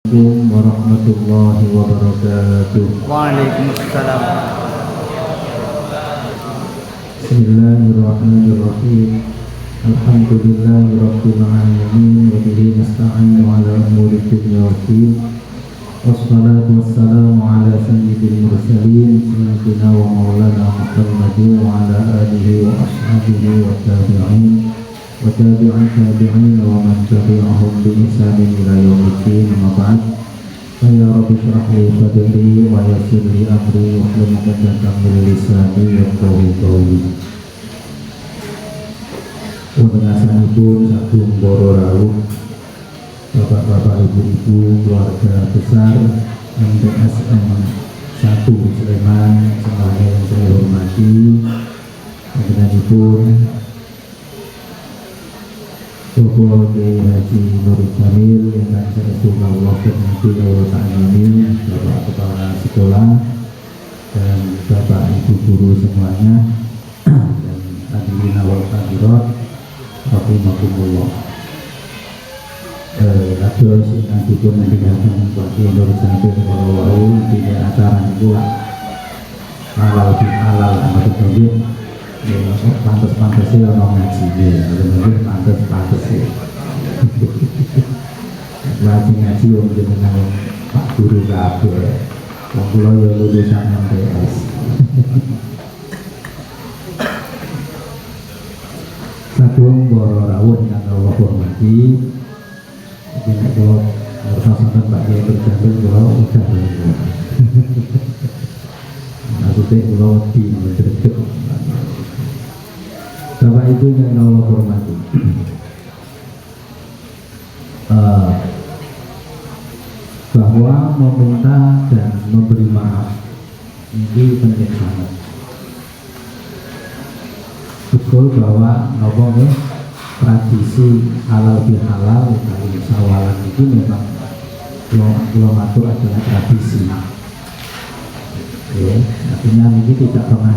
Assalamualaikum warahmatullahi wabarakatuh. Waalaikumsalam. Bismillahirrahmanirrahim. Alhamdulillahirabbil alamin wa bihi nasta'inu ala umuri dunya waddin. Wassalatu wassalamu ala sayyidil mursalin sayyidina wa maulana Muhammadin wa ala alihi wa ashabihi wa tabi'in wa tabi'in tabi'in wa man tabi'ahum bi ihsanin ila yaumiddin. Amma ba'd. Ya Rabbi shrah li sadri wa yassir li amri wahlul 'uqdatam min lisani yafqahu qawli. Pengasanipun Sagung Boro Rawuh, Bapak-bapak, ibu-ibu, keluarga besar MTSN 1 Sleman semuanya yang saya hormati. Pengenanipun Bapak Kiai Haji Nur Jamil yang saya semoga Allah berkati ta'amin, Bapak Kepala Sekolah dan Bapak Ibu Guru semuanya dan hadirin wal hadirat rahimakumullah. Kados ingkang dipun nindakaken Pak Kiai Nur Jamil kala wau dene acara niku halal bihalal maksudipun ya pantes-pantese ana ngajine, bener pantes-pantese. Lagi ngaji wong jenengan Pak Guru kabeh. Wong kula ya lulusan MTS. Sagung Boro Rawuh ingkang kula hormati. Nek kula ngertos sampeyan Pak Kiai berjamil kula udah lho. Maksudnya kula wedi mendredeg. Bapak Ibu yang Allah hormati, bahwa meminta dan memberi maaf ini penting banget. Betul bahwa ngomongnya tradisi halal bihalal dari sawalan itu memang kilometer adalah tradisi. Artinya ini tidak pernah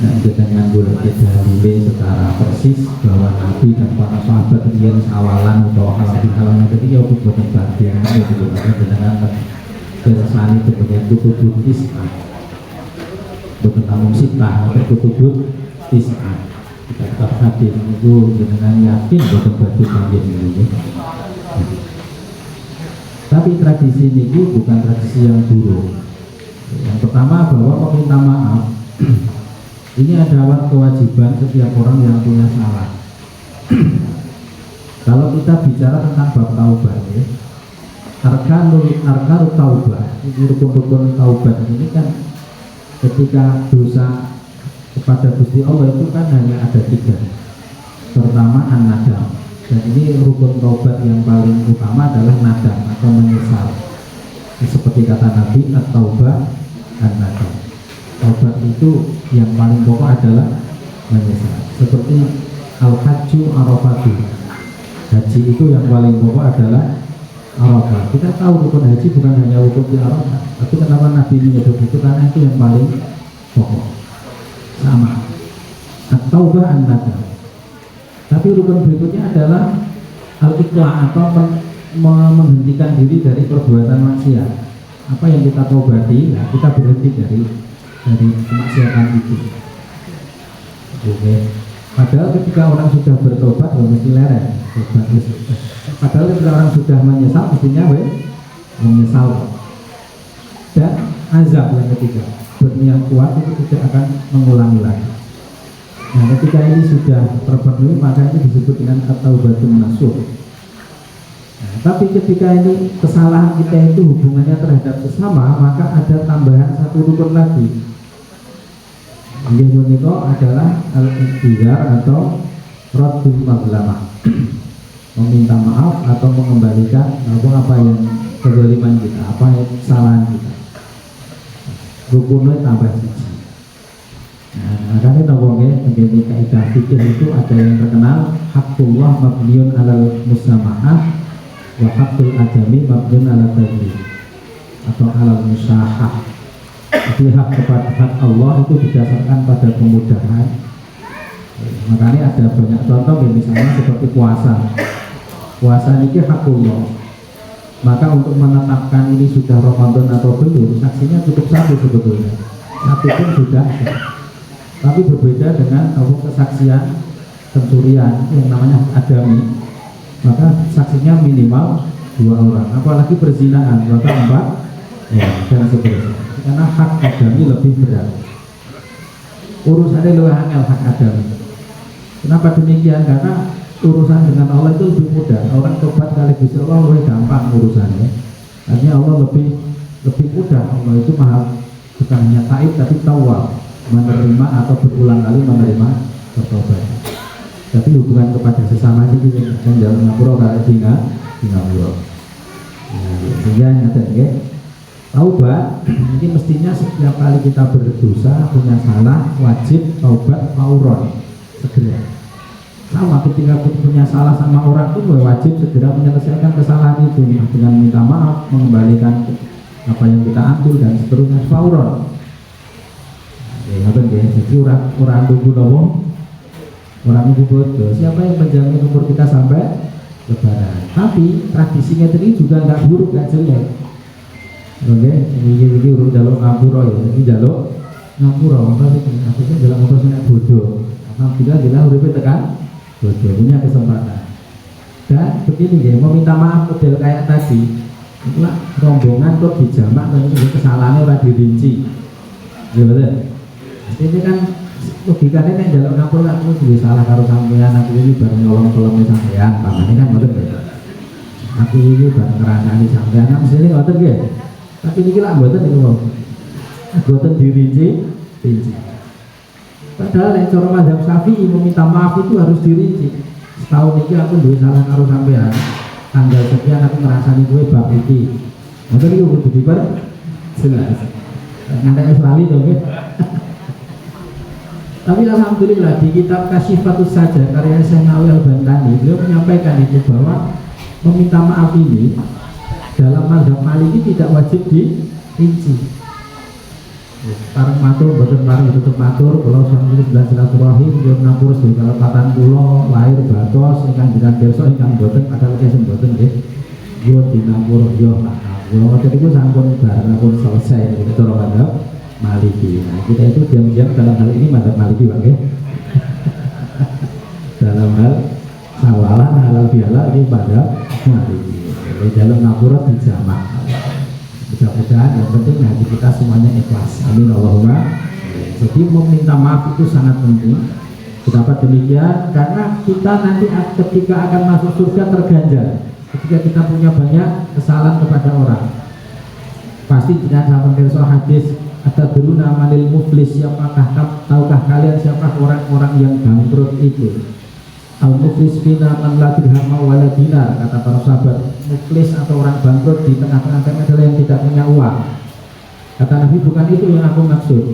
dengan dalile secara persis bahwa Nabi dan para sahabat yang awalan atau halal bihalal jadi ya bukan bagian itu dengan kersani sebagai kutubut is'ah bukan namun sitah atau kutubut is'ah. Kita hadir itu dengan yakin bukan bagian ini. Tapi tradisi ini bukan tradisi yang buruk. Yang pertama bahwa meminta maaf ini adalah kewajiban setiap orang yang punya salah. Kalau kita bicara tentang bab taubat, arkanul taubat, rukun-rukun taubat ini kan ketika dosa kepada Gusti Allah itu kan hanya ada 3. Pertama an-nadam, dan ini rukun taubat yang paling utama adalah nadam atau menyesal. Seperti kata Nabi, at-taubah an-nadam. Taubat itu yang paling pokok adalah menyesal. Seperti al-hajju arafatu, haji itu yang paling pokok adalah arafah. Kita tahu rukun haji bukan hanya rukun di arafah, tapi kenapa Nabi menyebut itu? Karena itu yang paling pokok. Sama at-taubah an-nadam. Tapi rukun berikutnya adalah al-iqla' atau menghentikan diri dari perbuatan maksiat. Apa yang kita taubati, ya kita berhenti dari kemaksiatan itu. Oke. Padahal ketika orang sudah bertobat mesti lereng. Padahal ketika orang sudah menyesal mestinya menyesal. Dan azab yang ketiga, berniat kuat itu tidak akan mengulangi lagi. Nah, ketika ini sudah terpenuhi maka itu disebut dengan at-taubatun nasuh. Nah, tapi ketika ini kesalahan kita itu hubungannya terhadap sesama, maka ada tambahan 1 rukun lagi. Yang itu adalah al-iqtidar atau raddul mazlamah, meminta maaf atau mengembalikan apa yang kezaliman kita, apa yang kesalahan kita. Rukunnya tambah 1. Nah, makanya ngomongnya menjadi kaidah fikih itu ada yang terkenal haqqullah mabniun alal musamaah wa haqqul adami mabniun ala tadlil atau alal musahah. Jadi hak kepada hak Allah itu didasarkan pada kemudahan. Makanya ada banyak contoh misalnya seperti puasa. Puasa ini hakullah. Maka untuk menetapkan ini sudah Ramadan atau belum, saksinya cukup satu sebetulnya, satu pun sudah. Tapi berbeda dengan kesaksian pencurian yang namanya adami, maka saksinya minimal 2 orang, apalagi perzinahan maka 4 ya, dan seterusnya. Karena hak adami lebih berat, urusannya lebih angel hak adami. Kenapa demikian? Karena urusan dengan Allah itu lebih mudah. Orang tobat kali Gusti Allah lebih gampang urusannya. Artinya Allah lebih mudah. Allah itu maha bukan hanya taib tapi tawwab, menerima atau berulang kali menerima pertobatan. Tapi hubungan kepada sesama itu yang dalam ngapura kalau tinggal ngapura. Sehingga nyata ya. Taubat mungkin mestinya setiap kali kita berdosa punya salah wajib taubat fauron, segera. Sama ketika punya salah sama orang itu wajib segera menyelesaikan kesalahan itu dengan minta maaf, mengembalikan apa yang kita ambil dan seterusnya fauron. Jadi orang tunggu nopo, orang tunggu bodoh. Siapa yang menjamin umur kita sampai Lebaran? Tapi tradisinya tadi juga nggak buruk, nggak jelek. Oke, ini urut jaluk ngapura ya, ini jaluk ngapura. Maka sih jalan motor sini bodoh. Alhamdulillah kita urut tekan bodoh, punya kesempatan. Dan begini ya, mau minta maaf model kayak tadi, itulah rombongan kok dijamak dan itu kesalahannya udah dirinci, betul? Ini kan logikanya kan jalur ngapura aku juga salah karo sampean, aku ini baru nyolong kolomnya sampean, pamannya kan betul ya. Aku ini baru ngerasani sampean, kan sini betul ya. Tapi ini lah buatan ini mau, buatan dirinci. Padahal yang cara mazhab Syafi'i meminta maaf itu harus dirinci. Setahun ini aku duwe salah karo sampean, tanggal sekian aku ngerasani gue bab iki. Maka ini kudu diper jelas. Nanti selalu dong ya. Tapi alhamdulillah di kitab Kasyifatus Saja karya Syekh Nawawi Al-Bantani beliau menyampaikan itu bahwa meminta maaf ini dalam mazhab Maliki tidak wajib dirinci. Parang matur, boten parang tutup matur, kalau suami sebelah silaturahim, dia ngapur di Kabupaten Pulo, lahir Batos, ikan jiran berso, ikan boten, padahal kesem boten deh. Dia di ngapur, dia kalau waktu itu sampun barang pun selesai, itu cara mazhab Maliki. Nah kita itu diam-diam dalam hal ini mazhab Maliki, bang ya. Dalam hal sawalah, halal bihalal ini mazhab Maliki. Dalam ngapura dijamak. Mudah-mudahan yang penting hati kita semuanya ikhlas. Amin Allahumma. Jadi meminta maaf itu sangat penting. Kenapa demikian? Karena kita nanti ketika akan masuk surga terganjal. Ketika kita punya banyak kesalahan kepada orang. Pasti jangan sampai kerso hadis atau dulu namanil muflis, tahukah kalian siapa orang-orang yang bangkrut itu? Al-muflis bina man la dirham wa la dinar, kata para sahabat. Muflis atau orang bangkrut di tengah-tengah kami adalah yang tidak punya uang. Kata Nabi, bukan itu yang aku maksud.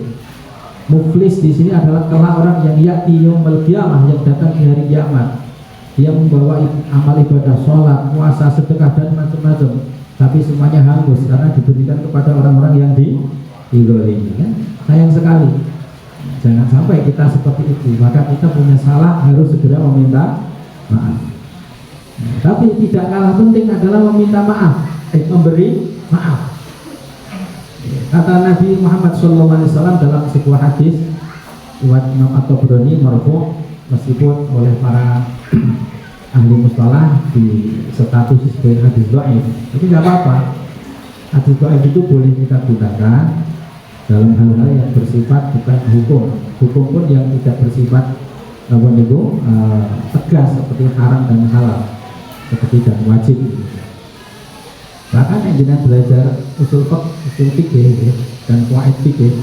Muflis di sini adalah kelak orang yang ya'ti yaumil qiyamah, yang datang di hari kiamat. Dia membawa amal ibadah, sholat, puasa, sedekah dan macam-macam. Tapi semuanya hangus karena diberikan kepada orang-orang yang dizalimi. Kan? Sayang sekali. Jangan sampai kita seperti itu. Maka kita punya salah harus segera meminta maaf. Tapi tidak kalah penting adalah meminta maaf, memberi maaf. Kata Nabi Muhammad SAW dalam sebuah hadis riwayat Imam At-Tabrani marfu', meskipun oleh para ahli mustalah di status sebagai hadis dhaif, itu tidak apa-apa. Hadis dhaif itu boleh kita gunakan dalam hal-hal yang bersifat bukan hukum. Hukum pun yang tidak bersifat tegas seperti haram dan halal, seperti dan wajib. Bahkan yang dengan belajar usul fikih dan qawaid fikih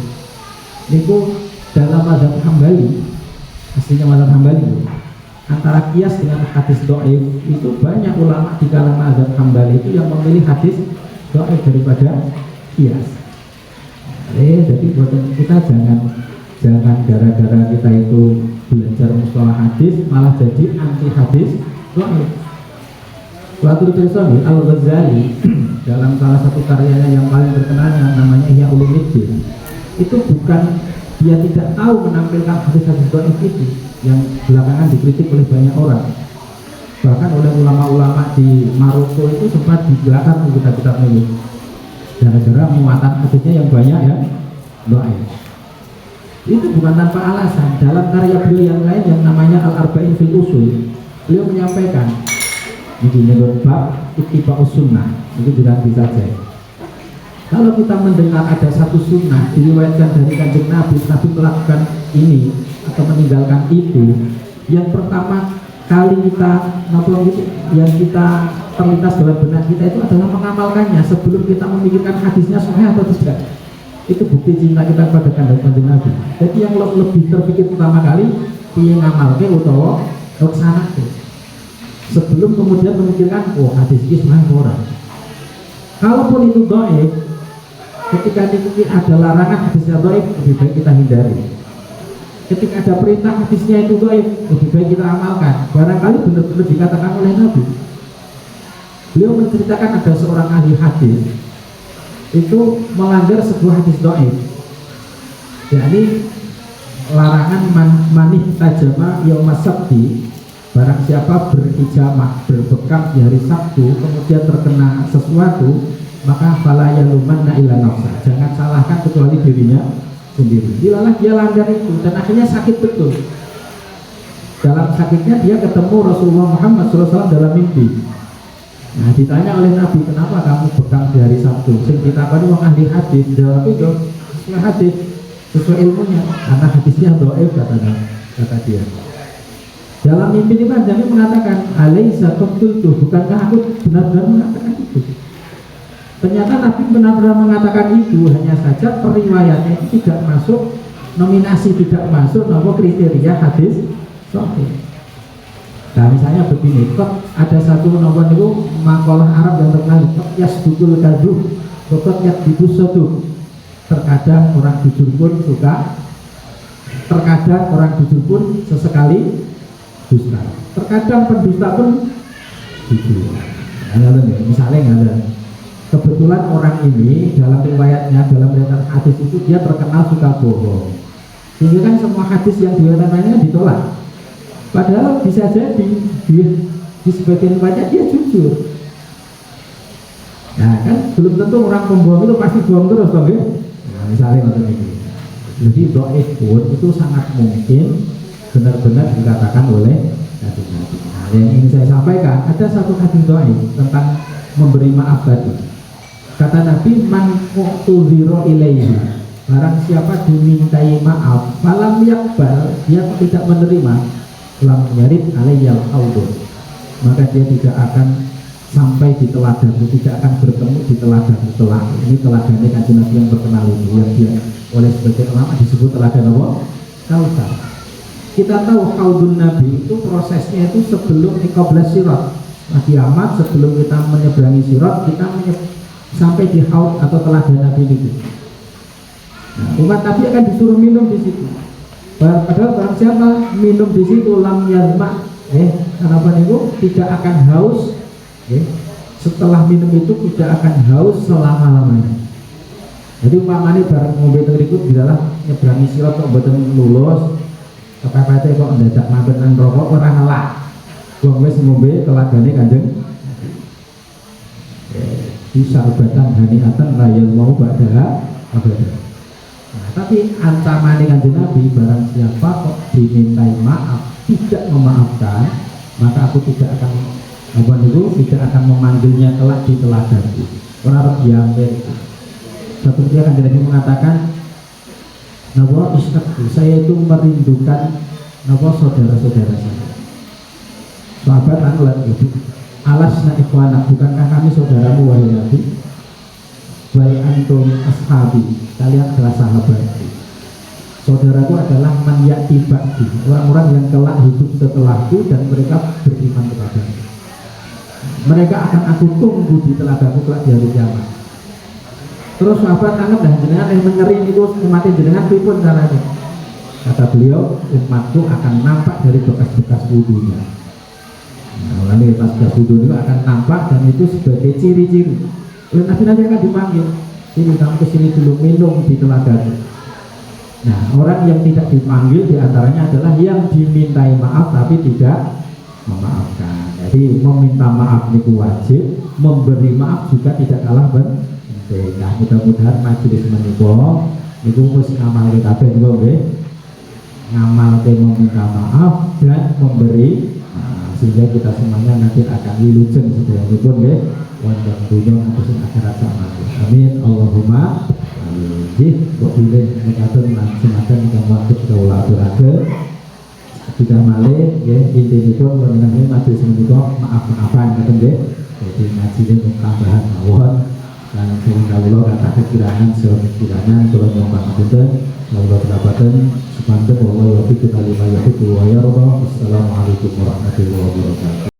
itu dalam mazhab Hambali, aslinya mazhab Hambali, antara kias dengan hadis dhaif itu banyak ulama di kalangan mazhab Hambali itu yang memilih hadis dhaif daripada kias. Jadi buat kita jangan gara-gara kita itu belajar mustalah hadis malah jadi anti hadis dhaif. Suatu Tirsawi Al-Ghazali dalam salah satu karyanya yang paling terkenal namanya Ihya Ulumuddin, itu bukan dia tidak tahu menampilkan hadis-hadis dhaif itu yang belakangan dikritik oleh banyak orang. Bahkan oleh ulama-ulama di Maroko itu sempat dibelakang kitab-kitab ini gara-gara muatan hadisnya yang banyak ya dhaif. Itu bukan tanpa alasan. Dalam karya beliau yang lain yang namanya Al-Arba'in fil Usul, beliau menyampaikan ini menurut bab ittiba'us sunnah, itu tidak bisa saja. Kalau kita mendengar ada satu sunnah diriwayatkan dari Kanjeng Nabi, Nabi melakukan ini atau meninggalkan itu, yang pertama kali kita yang kita terlintas dalam benak kita itu adalah mengamalkannya sebelum kita memikirkan hadisnya sahih atau tidak. Itu bukti cinta kita kepada Kanjeng Nabi. Jadi yang lebih terpikir pertama kali piye ngamalke utawa laksanake, sebelum kemudian memikirkan oh hadis ini sahih ora. Kalaupun itu dhaif, ketika ada larangan hadisnya dhaif, lebih baik kita hindari. Ketika ada perintah hadisnya itu dhaif, lebih baik kita amalkan. Barangkali benar-benar dikatakan oleh Nabi. Beliau menceritakan ada seorang ahli hadis itu melanggar sebuah hadis dhaif, yakni larangan manih tajama yaumas sabti. Barang siapa berhijamah, berbekam di hari Sabtu, kemudian terkena sesuatu, maka fala yalumanna illa nafsa, jangan salahkan kecuali dirinya sendiri. Dilalah dia langgar itu dan akhirnya sakit betul. Dalam sakitnya dia ketemu Rasulullah Muhammad SAW dalam mimpi. Nah ditanya oleh Nabi, kenapa kamu bekam di hari Sabtu? Sing kita pada orang ahli hadis, jawab itu sesuai hadis, sesuai ilmunya, karena hadisnya dhaif kata dia. Dalam mimpi itu Nabi mengatakan, alaisa qultu, bukankah aku benar-benar mengatakan itu? Ternyata Nabi benar-benar mengatakan itu, hanya saja periwayatnya itu tidak masuk nominasi, tidak masuk nomor kriteria hadis sahih. Nah misalnya begini, kok ada satu nomor itu makalah Arab yang terkenal, kok yasdukul kadhub, kok yakdibus sadu. Terkadang orang jujur pun suka, terkadang orang jujur pun sesekali dusta. Terkadang pendusta pun jujur. Misalnya ada kebetulan orang ini dalam riwayatnya, dalam riwayat hadis itu dia terkenal suka bohong, sehingga kan semua hadis yang diriwayatkannya ditolak. Padahal bisa jadi di sebagian riwayat dia jujur. Nah kan belum tentu orang pembohong itu pasti bohong terus toh, ya? Nah, misalnya macam ini. Jadi dhaif pun itu sangat mungkin benar-benar dikatakan oleh Nabi. Nah, yang ingin saya sampaikan, ada satu hadis dhaif tentang memberi maaf tadi. Kata Nabi, man mu'tuziro ilaihi, barang siapa dimintai maaf, falam yakbal, dia tidak menerima, lam yarid alayyal haudun, maka dia tidak akan sampai di teladan, tidak akan bertemu di teladan. Ini teladannya Kanjeng Nabi yang terkenal itu, yang dia oleh sebagian ulama disebut teladan apa? Kautsar. Kita tahu haudun Nabi itu prosesnya itu sebelum iqablas sirat, kiamat, sebelum kita menyeberangi sirat, kita sampai di haud atau teladan Nabi itu. Nah, umat Nabi akan disuruh minum di situ. Padahal barang siapa minum di situ lam yazma, kenapa itu tidak akan haus, setelah minum itu tidak akan haus selama-lamanya. Jadi umpamanya barang ngombe terikut di dalam nyeberangi sirat kok mboten lulus, kepepete kok ndadak makan rokok ora ngelak. Wong wis ngombe teladane Kanjeng disarbatan haniatan layal mau ba'daha abada. Nah, tapi ancaman Kanjeng Nabi, barang siapa kok dimintai maaf tidak memaafkan, maka aku tidak akan tidak akan memanggilnya kelak di teladanku. Orang diambil. Satu ketika Kanjeng Nabi mengatakan, "Nawa istaqu, saya itu merindukan nawa saudara-saudara saya." Sahabat anulat itu, alasna ikhwana, bukankah kami saudaramu wahai Nabi? Wahai antum ashabi, kalian adalah sahabatku. Saudaraku adalah man ya'ti ba'di, orang-orang yang kelak hidup setelahku dan mereka beriman kepadaku. Mereka akan aku tunggu di telagaku kelak di hari kiamat. Terus sahabat anggap dah jenengan yang mengering itu umatin jenengan pripun caranya? Kata beliau, umatku akan nampak dari bekas-bekas wudunya. Nah, lalu bekas wudhu itu akan nampak dan itu sebagai ciri-ciri. Nanti akan dipanggil, ini kamu kesini dulu minum di telagaku. Nah, orang yang tidak dipanggil diantaranya adalah yang dimintai maaf tapi tidak memaafkan. Jadi meminta maaf itu wajib, memberi maaf juga tidak kalah penting. Nah, mudah-mudahan majelis menika niku wis ngamal kabeh niku nggih. Ngamal meminta maaf dan memberi sehingga kita semuanya nanti akan wilujeng sedaya nggih wonten dunya maupun akhirat sama. Amin Allahumma amin. Nggih kok pilih mekaten lan senajan ingkang waktu kawula aturaken tidak malih nggih intinipun mengenai majelis menika maaf-maafan ngoten nggih. Jadi ngajine tambahan mawon dan sehingga kawula kata kekirangan sekiranya kula nyuwun pangapunten kawula kedapatan sepanjang Allah ya fiqh alimah ya fiqh wa ya Assalamualaikum warahmatullahi wabarakatuh.